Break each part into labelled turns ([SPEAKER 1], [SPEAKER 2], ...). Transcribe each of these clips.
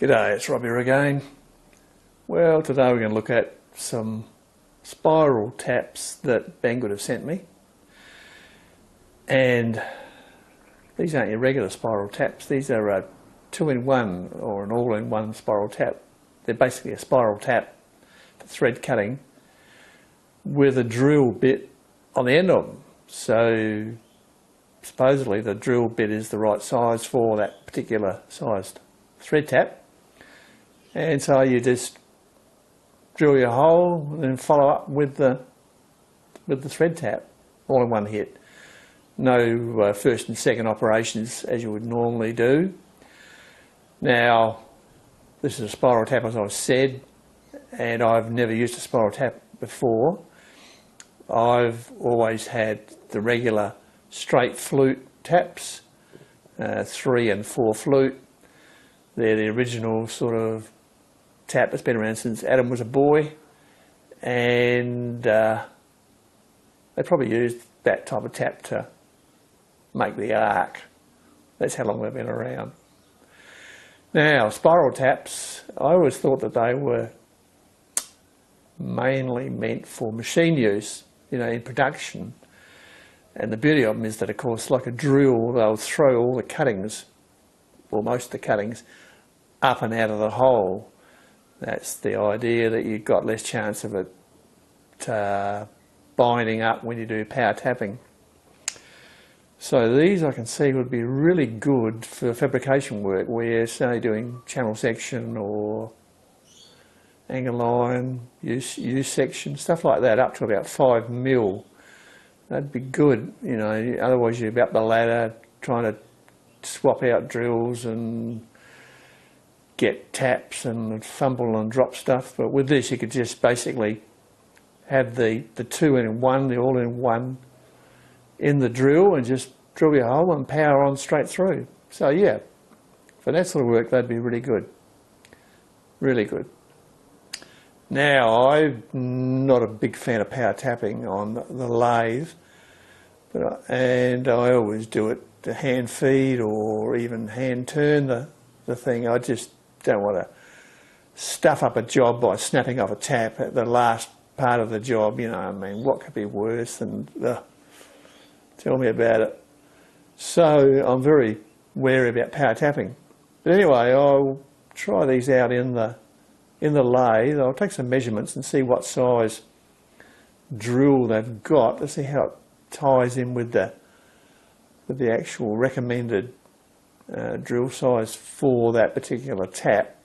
[SPEAKER 1] G'day, it's Robbie again. Well, today we're going to look at some spiral taps that Banggood have sent me. And these aren't your regular spiral taps, these are a 2-in-1 or an all-in-one spiral tap. They're basically a spiral tap for thread cutting with a drill bit on the end of them. So supposedly the drill bit is the right size for that particular sized thread tap. And so you just drill your hole and then follow up with the thread tap, all in one hit. No first and second operations as you would normally do. Now, this is a spiral tap, as I've said, and I've never used a spiral tap before. I've always had the regular straight flute taps, 3 and 4 flute. They're the original sort of tap that's been around since Adam was a boy, and they probably used that type of tap to make the arc. That's how long they've been around. Now, spiral taps, I always thought that they were mainly meant for machine use, you know, in production. And the beauty of them is that, of course, like a drill, they'll throw all the cuttings, or most of the cuttings, up and out of the hole. That's the idea, that you've got less chance of it binding up when you do power tapping. So these I can see would be really good for fabrication work where you're say doing channel section or angle line, U section, stuff like that, up to about 5mm. That'd be good, you know, otherwise you're up the ladder trying to swap out drills and get taps and fumble and drop stuff. But with this you could just basically have the 2-in-1, the all-in-one in the drill and just drill your hole and power on straight through. So yeah, for that sort of work that'd be really good. Really good. Now, I'm not a big fan of power tapping on the lathe, and I always do it to hand feed or even hand turn the thing. I just don't want to stuff up a job by snapping off a tap at the last part of the job, you know. I mean, what could be worse than tell me about it. So I'm very wary about power tapping. But anyway, I'll try these out in the lathe. I'll take some measurements and see what size drill they've got to see how it ties in with the actual recommended drill size for that particular tap.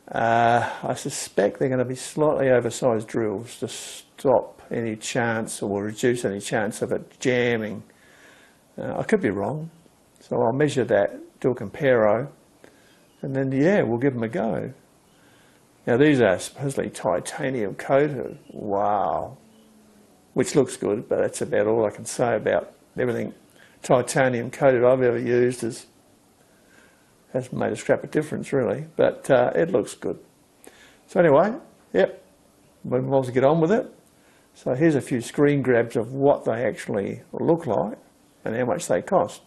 [SPEAKER 1] I suspect they're going to be slightly oversized drills to stop any chance or reduce any chance of it jamming. I could be wrong, so I'll measure that, do a comparo, and then yeah, we'll give them a go. Now these are supposedly titanium coated. Wow. Which looks good, but that's about all I can say about everything titanium coated I've ever used. Hasn't made a scrap of difference really, but it looks good. So anyway, yep, we might as well get on with it. So here's a few screen grabs of what they actually look like and how much they cost.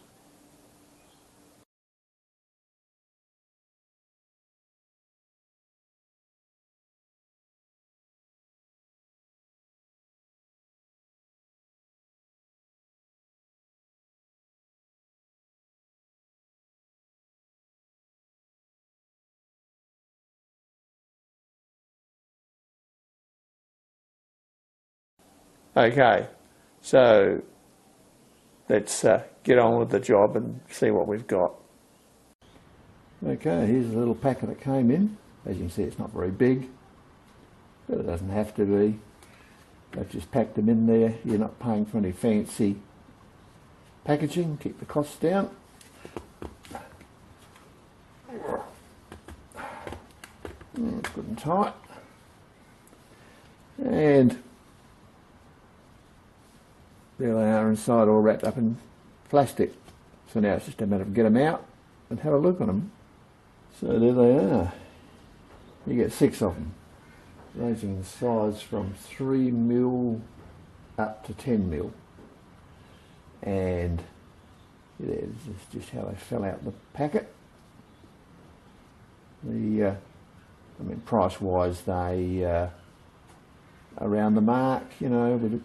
[SPEAKER 1] Okay, so let's get on with the job and see what we've got. Okay, here's a little packet that came in. As you can see, it's not very big, but it doesn't have to be. I've just packed them in there. You're not paying for any fancy packaging. Keep the costs down. It's good and tight. And there they are inside, all wrapped up in plastic. So now it's just a matter of get them out and have a look at them. So there they are. You get 6 of them, ranging in size from 3mm up to 10mm. And This is just how they fell out the packet.
[SPEAKER 2] I mean, price-wise, they around the mark, you know,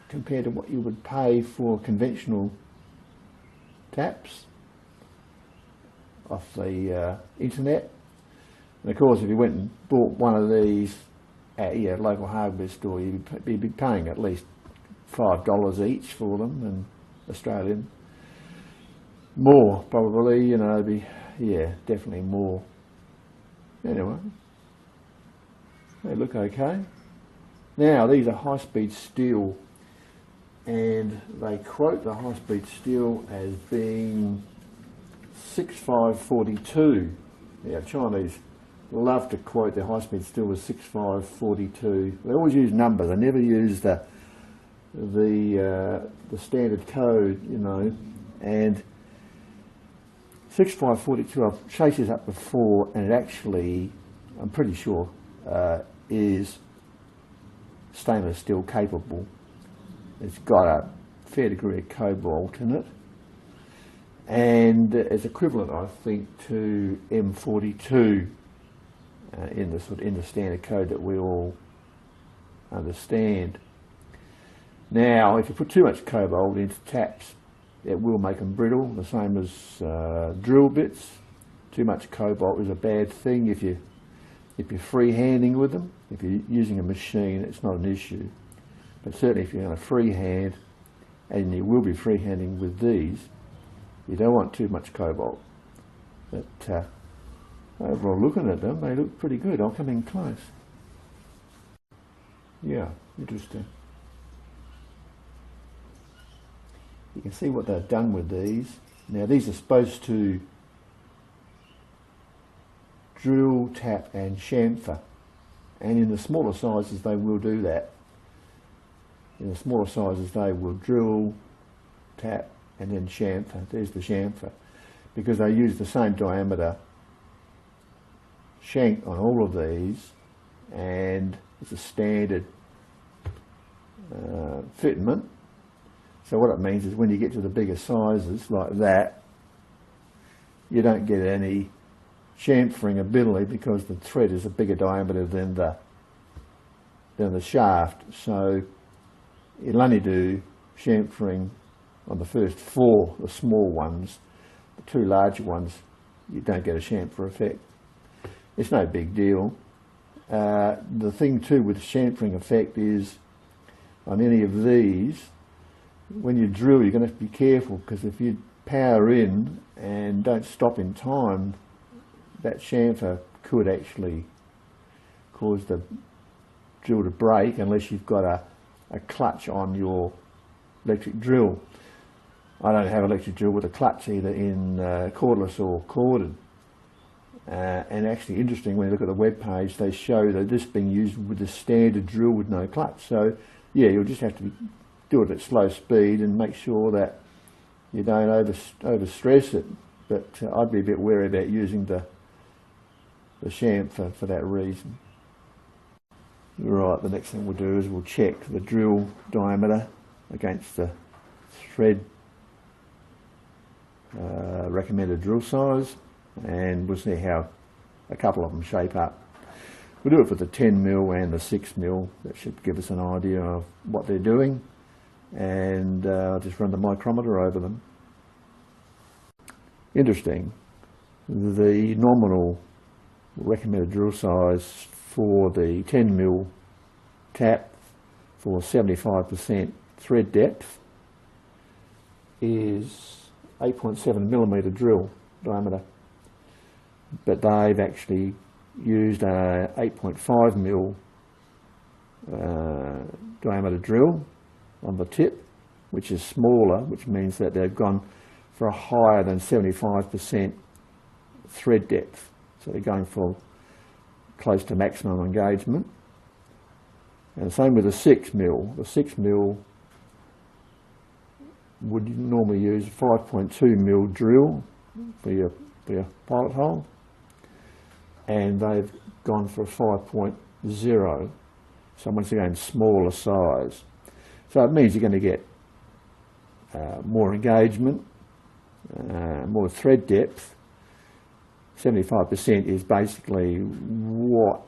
[SPEAKER 2] compared to what you would pay for conventional taps off the internet. And of course, if you went and bought one of these at your local hardware store, you'd be paying at least $5 each for them, and Australian. More, probably, you know, yeah, definitely more. Anyway, they look okay. Now, these are high-speed steel, and they quote the high-speed steel as being 6542. Yeah, Chinese love to quote their high-speed steel as 6542. They always use numbers. They never use the standard code, you know. And 6542, I've chased this up before, and it actually, I'm pretty sure, is stainless steel capable. It's got a fair degree of cobalt in it, and it's equivalent, I think, to M42 in the standard code that we all understand. Now, if you put too much cobalt into taps, it will make them brittle, the same as drill bits. Too much cobalt is a bad thing if you're freehanding with them. If you're using a machine, it's not an issue. But certainly if you're going to freehand, and you will be freehanding with these, you don't want too much cobalt. But overall, looking at them, they look pretty good. I'll come in close. Yeah, interesting. You can see what they've done with these. Now, these are supposed to drill, tap and chamfer, and in the smaller sizes they will do that. In the smaller sizes they will drill, tap and then chamfer. There's the chamfer, because they use the same diameter shank on all of these, and it's a standard fitment. So what it means is when you get to the bigger sizes like that, you don't get any chamfering ability, because the thread is a bigger diameter than the shaft. So it'll only do chamfering on the first 4, the small ones. The 2 larger ones, you don't get a chamfer effect. It's no big deal. The thing too with the chamfering effect is, on any of these, when you drill, you're going to have to be careful, because if you power in and don't stop in time, that chamfer could actually cause the drill to break, unless you've got a clutch on your electric drill. I don't have an electric drill with a clutch, either in cordless or corded. And actually, interesting, when you look at the web page, they show that this being used with the standard drill with no clutch. So yeah, you'll just have to do it at slow speed and make sure that you don't overstress it. But I'd be a bit wary about using the chamfer for that reason. Right, the next thing we'll do is we'll check the drill diameter against the thread recommended drill size, and we'll see how a couple of them shape up. We'll do it for the 10mm and the 6mm. That should give us an idea of what they're doing, and I'll just run the micrometer over them. Interesting, the nominal recommended drill size for the 10mm tap for 75% thread depth is 8.7mm drill diameter, but they've actually used a 8.5mm diameter drill on the tip, which is smaller, which means that they've gone for a higher than 75% thread depth. So they're going for close to maximum engagement. And same with the 6mm. The 6mm would normally use a 5.2mm drill for your pilot hole, and they've gone for a 5.0. So once again, smaller size. So it means you're going to get more engagement, more thread depth 75% is basically what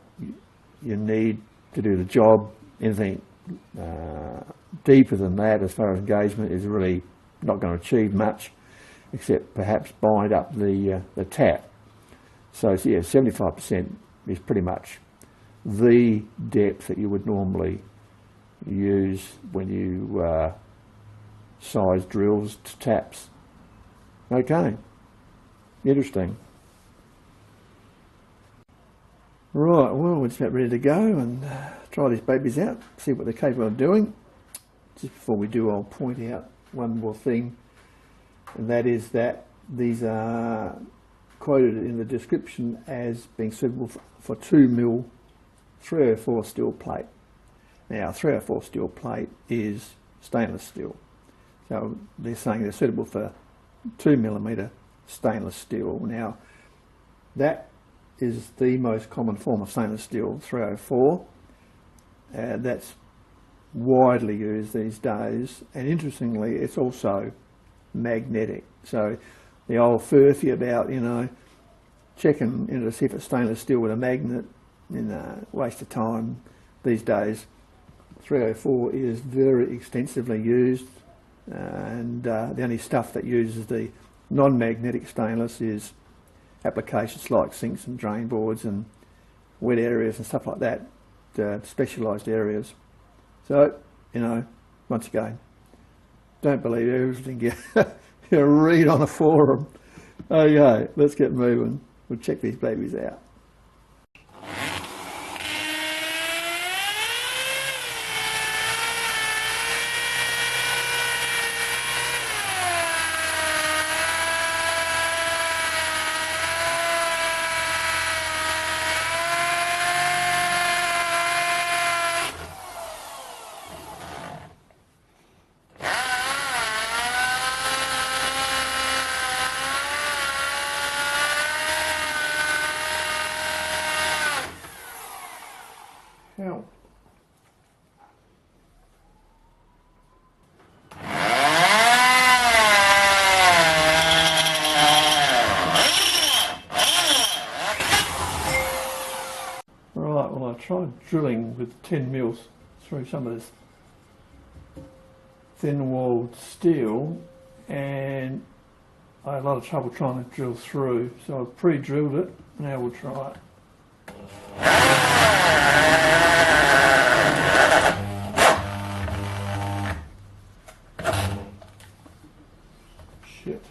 [SPEAKER 2] you need to do the job. Anything deeper than that, as far as engagement, is really not going to achieve much, except perhaps bind up the tap. So yeah, 75% is pretty much the depth that you would normally use when you size drills to taps. Okay, interesting. Right, well, we're just about ready to go and try these babies out, see what they're capable of doing. Just before we do, I'll point out one more thing, and that is that these are quoted in the description as being suitable for 2mm 304 steel plate. Now, 304 steel plate is stainless steel, so they're saying they're suitable for 2mm stainless steel. Now, that is the most common form of stainless steel, 304. That's widely used these days, and interestingly, it's also magnetic. So the old furphy about, you know, checking to see if it's stainless steel with a magnet, waste of time these days. 304 is very extensively used, and the only stuff that uses the non-magnetic stainless is applications like sinks and drain boards and wet areas and stuff like that, specialised areas. So, you know, once again, don't believe everything you read on a forum. Okay, let's get moving. We'll check these babies out. Now, right, well, I tried drilling with 10 mils through some of this thin-walled steel, and I had a lot of trouble trying to drill through, so I've pre-drilled it. Now we'll try it. Shit.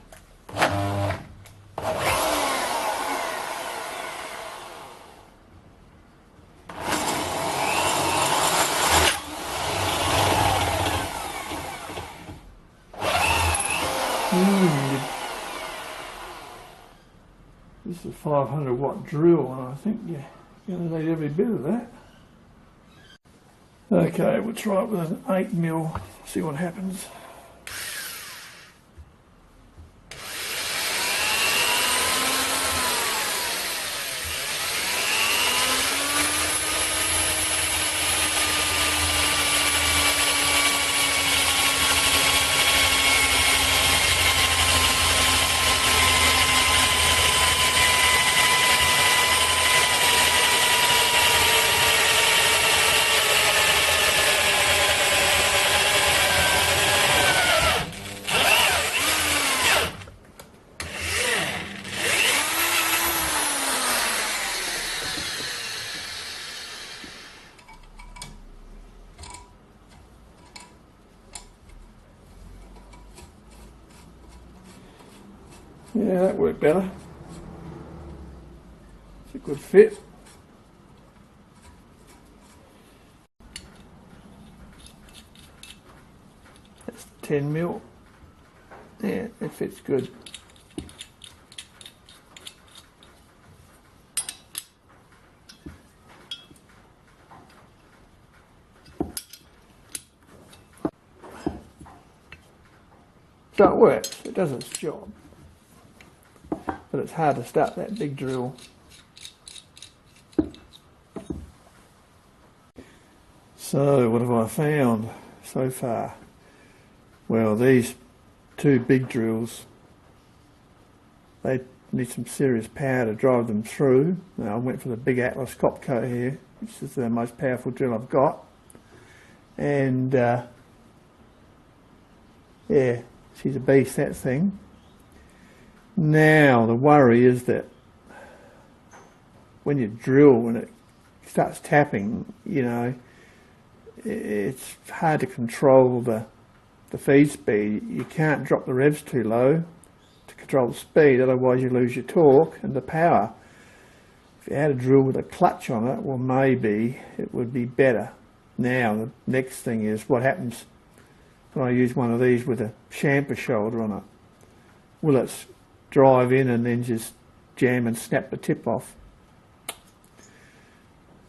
[SPEAKER 2] This is a 500 watt drill, and I think you're going to need every bit of that. Okay, we'll try it with an 8mm, see what happens. Yeah, that worked better. It's a good fit. That's 10mm. Yeah, it fits good. So it works, it does its job. But it's hard to start that big drill. So what have I found so far? Well, these two big drills, they
[SPEAKER 1] need some serious power to drive them through. I went for the big Atlas Copco here, which is the most powerful drill I've got. And yeah, she's a beast, that thing. Now the worry is that when you drill, when it starts tapping, you know, it's hard to control the feed speed. You can't drop the revs too low to control the speed, otherwise you lose your torque and the power. If you had a drill with a clutch on it, well, maybe it would be better. Now the next thing is what happens when I use one of these with a chamfer shoulder on it. Will it drive in and then just jam and snap the tip off?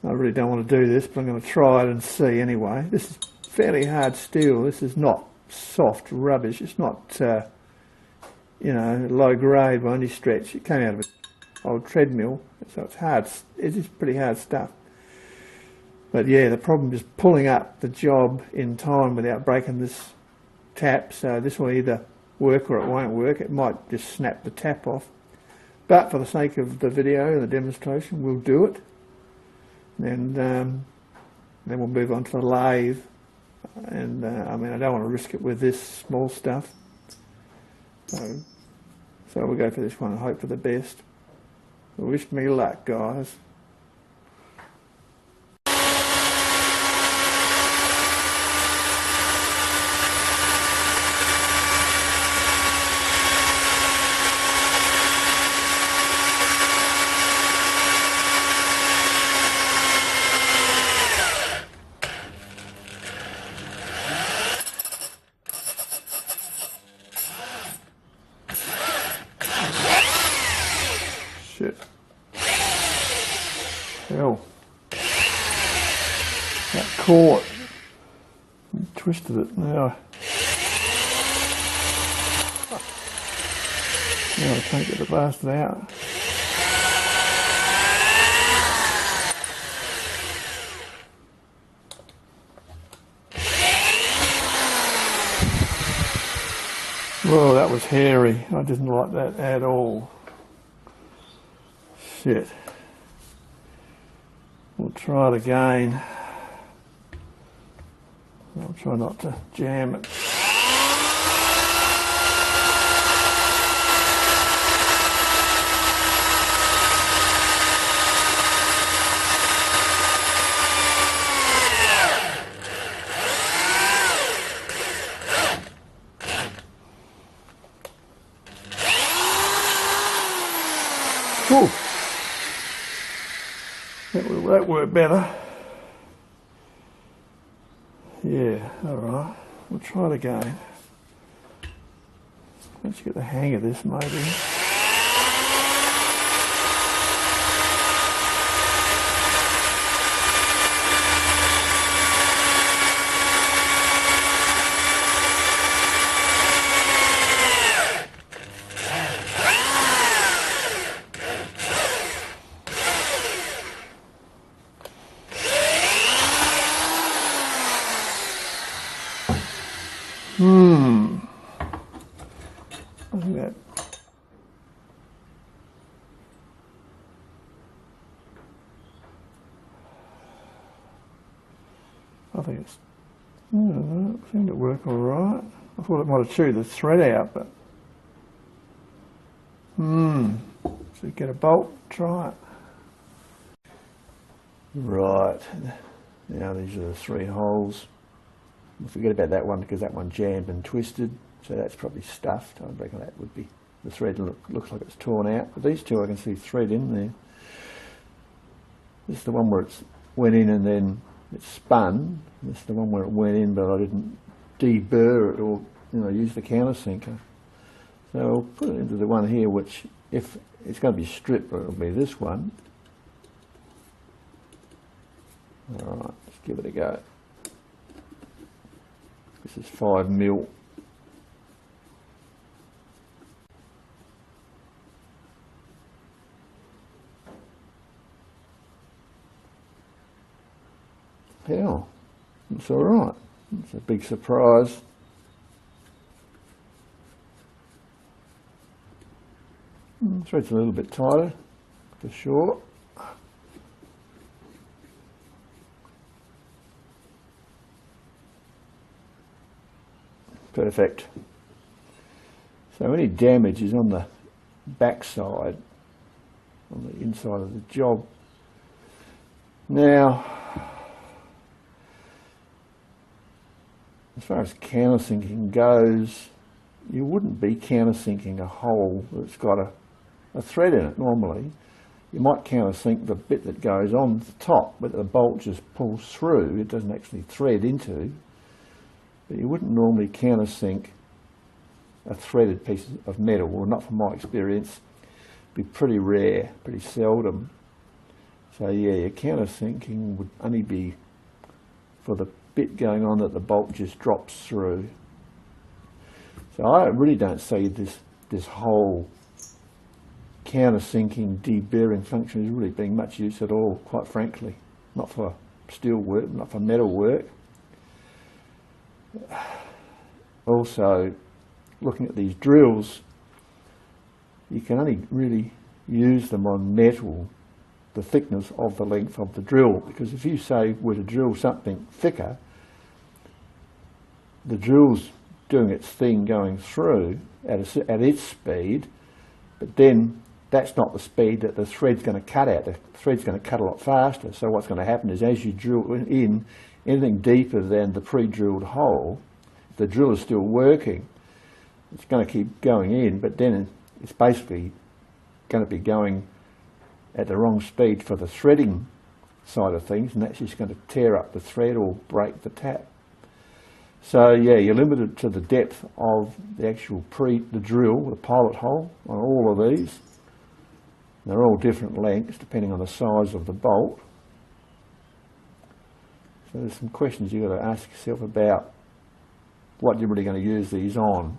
[SPEAKER 1] I really don't want to do this, but I'm going to try it and see anyway. This is fairly hard steel. This is not soft rubbish. It's not, you know, low grade by any stretch. It came out of an old treadmill, so it's hard. It is pretty hard stuff. But yeah, the problem is pulling up the job in time without breaking this tap. So this will either work or it won't work. It might just snap the tap off. But for the sake of the video and the demonstration, we'll do it. And then we'll move on to the lathe. And I mean, I don't want to risk it with this small stuff. So we'll go for this one and hope for the best. Wish me luck, guys. Shit. Hell. That caught. Twisted it now. Now I can't get the bastard out. Whoa, that was hairy. I didn't like that at all. Shit. We'll try it again. I'll try not to jam it. Whew. That worked better. Yeah, alright. We'll try it again. Let's get the hang of this maybe. I think that. I think it's. I don't know, it seemed to work all right. I thought it might have chewed the thread out, but. So get a bolt, try it. Right. Now these are the 3 holes. We'll forget about that one because that one jammed and twisted, so that's probably stuffed. I reckon that would be, the thread looks like it's torn out, but these two I can see thread in there. This is the one where it went in and then it spun. This is the one where it went in but I didn't deburr it or, you know, use the countersinker. So I'll put it into the one here, which if it's going to be stripped, it'll be this one. Alright, let's give it a go. This is 5mm. Hell, it's alright. It's a big surprise.
[SPEAKER 2] Thread's a little bit tighter, for sure. Perfect. So any damage is on the back side, on the inside of the job. Now, as far as countersinking goes, you wouldn't be countersinking a hole that's got a thread in it normally. You might countersink the bit that goes on the top, but the bolt just pulls through, it doesn't actually thread into. But you wouldn't normally countersink a threaded piece of metal, well, not from my experience. It'd be pretty rare, pretty seldom. So yeah, your countersinking would only be for the bit going on that the bolt just drops through. So I really don't see this whole countersinking deburring function is really being much use at all, quite frankly. Not for steel work, not for metal work. Also, looking at these drills, you can only really use them on metal, the thickness of the length of the drill, because if you say were to drill something thicker, the drill's doing its thing going through at its speed, but then that's not the speed that the thread's going to cut at. The thread's going to cut a lot faster. So what's going to happen is as you drill in anything deeper than the pre-drilled hole, if the drill is still working, it's going to keep going in, but then it's basically going to be going at the wrong speed for the threading side of things, and that's just going to tear up the thread or break the tap. So yeah, you're limited to the depth of the actual the drill, the pilot hole on all of these. They're all different lengths depending on the size of the bolt. So there's some questions you've got to ask yourself about what you're really going to use these on.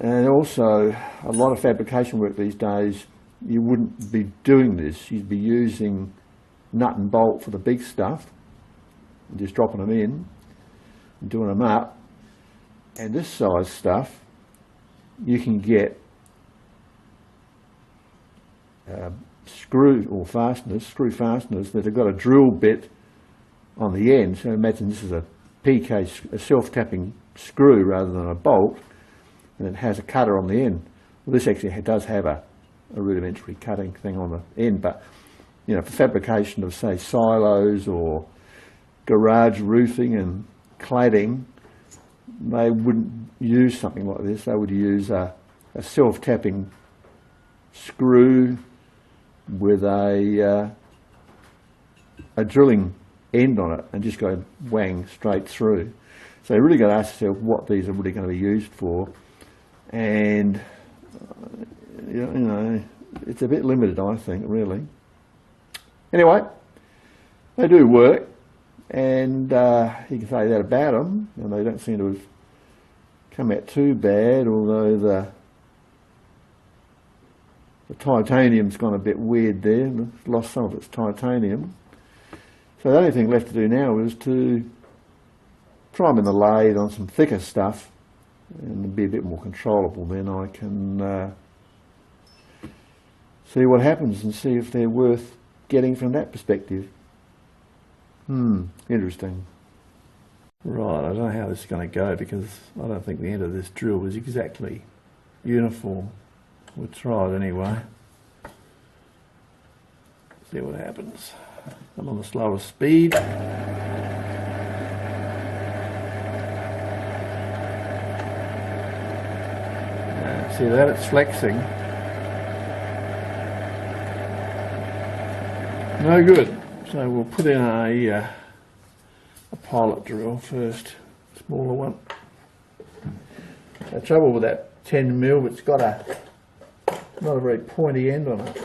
[SPEAKER 2] And also, a lot of fabrication work these days, you wouldn't be doing this. You'd be using nut and bolt for the big stuff, and just dropping them in and doing them up. And this size stuff, you can get screw fasteners that have got a drill bit on the end. So imagine this is a PK, a self-tapping screw rather than a bolt, and it has a cutter on the end. Well, this actually does have a rudimentary cutting thing on the end, but you know, for fabrication of say silos or garage roofing and cladding, they wouldn't use something like this. They would use a self-tapping screw with a drilling end on it and just go wang straight through. So you really got to ask yourself what these are really going to be used for, and you know, it's a bit limited, I think, really. Anyway, they do work, and you can say that about them, and they don't seem to have come out too bad, although the titanium's gone a bit weird there, it's lost some of its titanium. So the only thing left to do now is to try them in the lathe on some thicker stuff and be a bit more controllable. Then I can see what happens and see if they're worth getting from that perspective. Interesting. Right, I don't know how this is going to go because I don't think the end of this drill is exactly uniform. We'll try it anyway. See what happens. I'm on the slower speed. See that? It's flexing. No good. So we'll put in a pilot drill first, smaller one. The trouble with that 10mm, it's got not a very pointy end on it.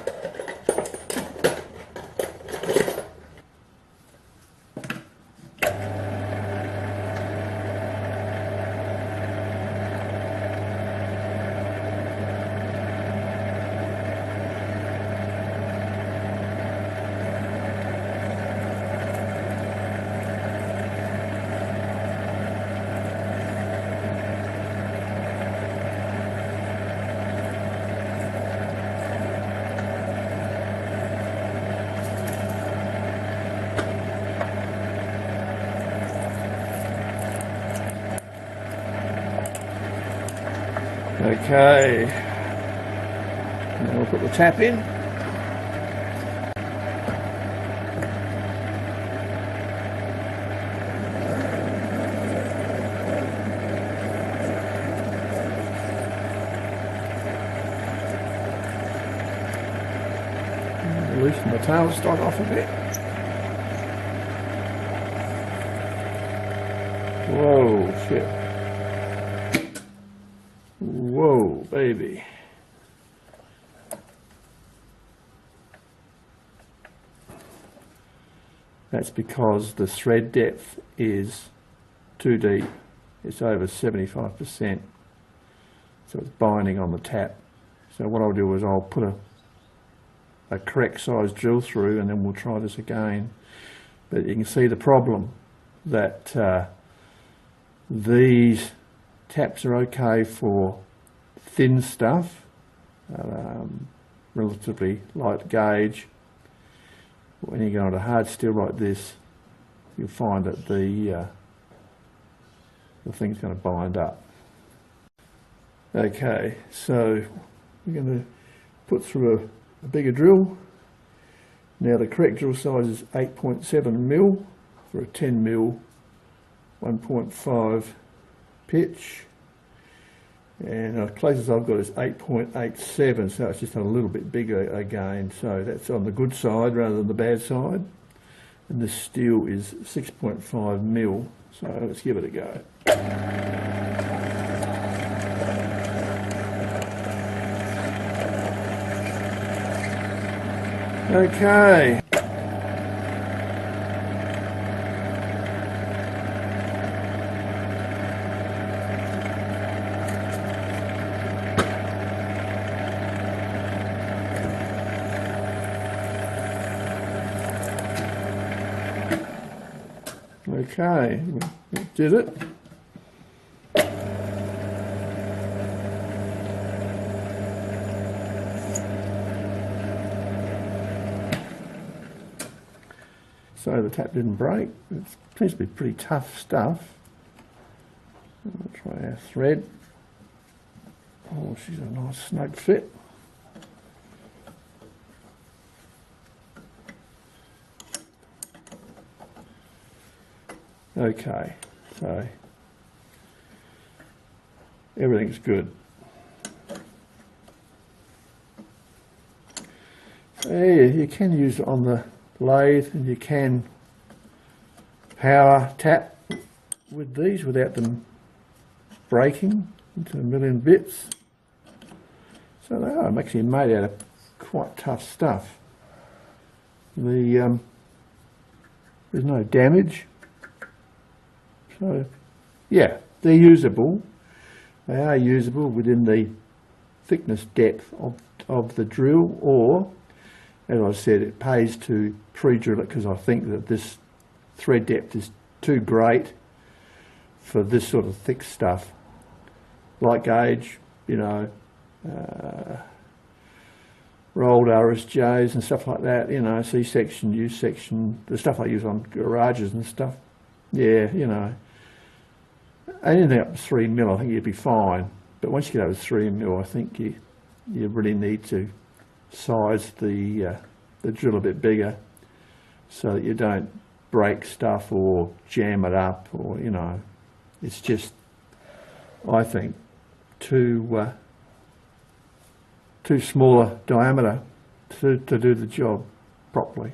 [SPEAKER 1] Okay, now we'll put the tap in. Loosen the tailstock off a bit. Whoa, shit. Whoa, baby. That's because the thread depth is too deep. It's over 75%. So it's binding on the tap. So what I'll do is I'll put a correct size drill through, and then we'll try this again. But you can see the problem that these taps are okay for thin stuff, relatively light gauge. When you go on a hard steel like this, you'll find that the thing's going to bind up. Okay, so we're going to put through a bigger drill. Now the correct drill size is 8.7mm for a 10mm 1.5 pitch, and the closest I've got is 8.87, so it's just a little bit bigger again, so that's on the good side rather than the bad side. And this steel is 6.5mm, so let's give it a go. Okay. Okay, we did it. So the tap didn't break. It seems to be pretty tough stuff. We'll try our thread. Oh, she's a nice snug fit. Okay, so everything's good. So yeah, you can use it on the lathe, and you can power tap with these without them breaking into a million bits. So they are actually made out of quite tough stuff. There's no damage. So yeah, they're usable. They are usable within the thickness depth of the drill, or as I said, it pays to pre-drill it, because I think that this thread depth is too great for this sort of thick stuff. Light gauge, you know, rolled RSJs and stuff like that, you know, C-section, U-section, the stuff I use on garages and stuff. Yeah, you know, anything up to 3mm, I think you'd be fine. But once you get over 3mm, I think you really need to size the drill a bit bigger, so that you don't break stuff or jam it up, or, you know, it's just, I think, too small a diameter to do the job properly.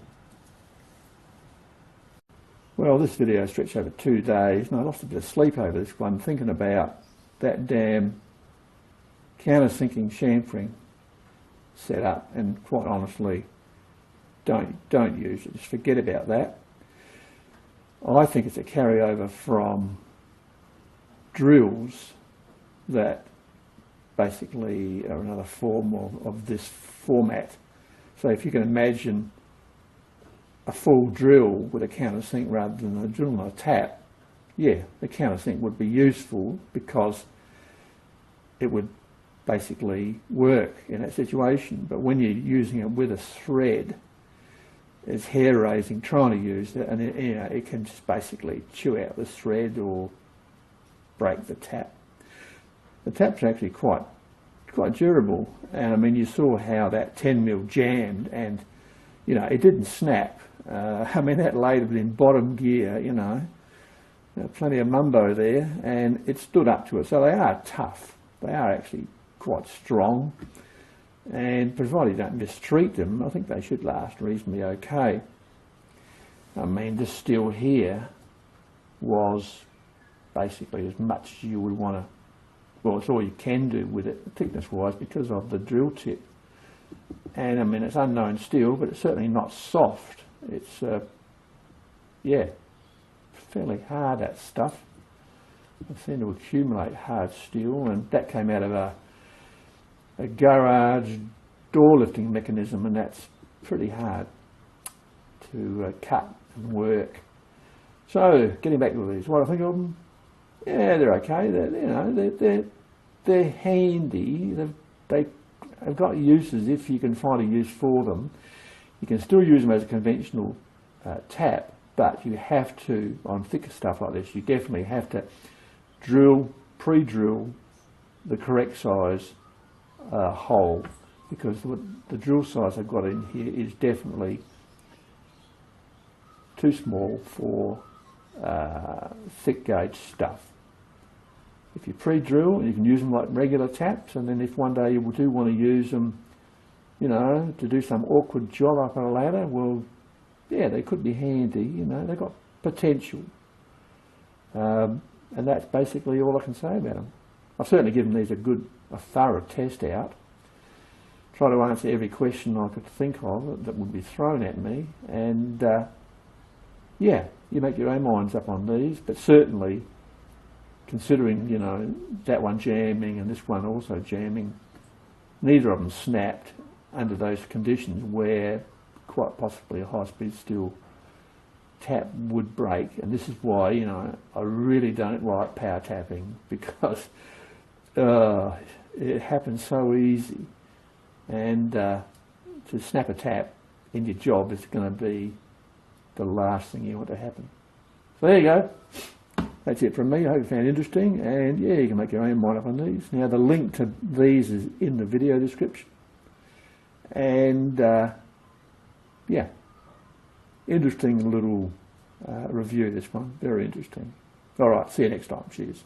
[SPEAKER 1] Well, this video stretched over 2 days, and I lost a bit of sleep over this one, thinking about that damn countersinking chamfering set up, and quite honestly, don't use it. Just forget about that. I think it's a carryover from drills that basically are another form of this format. So if you can imagine a full drill with a countersink rather than a drill and a tap, yeah, the countersink would be useful, because it would basically work in that situation. But when you're using it with a thread, it's hair raising trying to use it, and it can just basically chew out the thread or break the tap.
[SPEAKER 2] the taps are actually quite durable. And I mean, you saw how that 10mm jammed, and you know, it didn't snap. I mean, that lathe was in bottom gear, you know, plenty of mumbo there, and it stood up to it. So they are tough. They are actually quite strong, and provided you don't mistreat them, I think they should last reasonably okay. I mean, this steel here was basically as much as you would want to, well, it's all you can do with it thickness wise because of the drill tip. And I mean, it's unknown steel, but it's certainly not soft. It's yeah, fairly hard, that stuff. I seem to accumulate hard steel, and that came out of a garage door lifting mechanism, and that's pretty hard to cut and work. So getting back to these, what I think of them, yeah, they're okay. They're handy. They've got uses if you can find a use for them. You can still use them as a conventional tap, but you have to, on thicker stuff like this, you definitely have to pre-drill the correct size hole, because the drill size I've got in here is definitely too small for thick gauge stuff. If you pre-drill, you can use them like regular taps, and then if one day you do want to use them, you know, to do some awkward job up on a ladder, well, yeah, they could be handy, you know, they've got potential. And that's basically all I can say about them. I've certainly given these a thorough test out. Try to answer every question I could think of that would be thrown at me, and yeah, you make your own minds up on these, but certainly considering, you know, that one jamming and this one also jamming, neither of them snapped under those conditions where quite possibly a high-speed steel tap would break. And this is why, you know, I really don't like power tapping, because it happens so easy, and to snap a tap in your job is going to be the last thing you want to happen. So there you go. That's it from me. I hope you found it interesting, and yeah, you can make your own mind up on these. Now the link to these is in the video description, and yeah, interesting little review, this one, very interesting. Alright, see you next time. Cheers.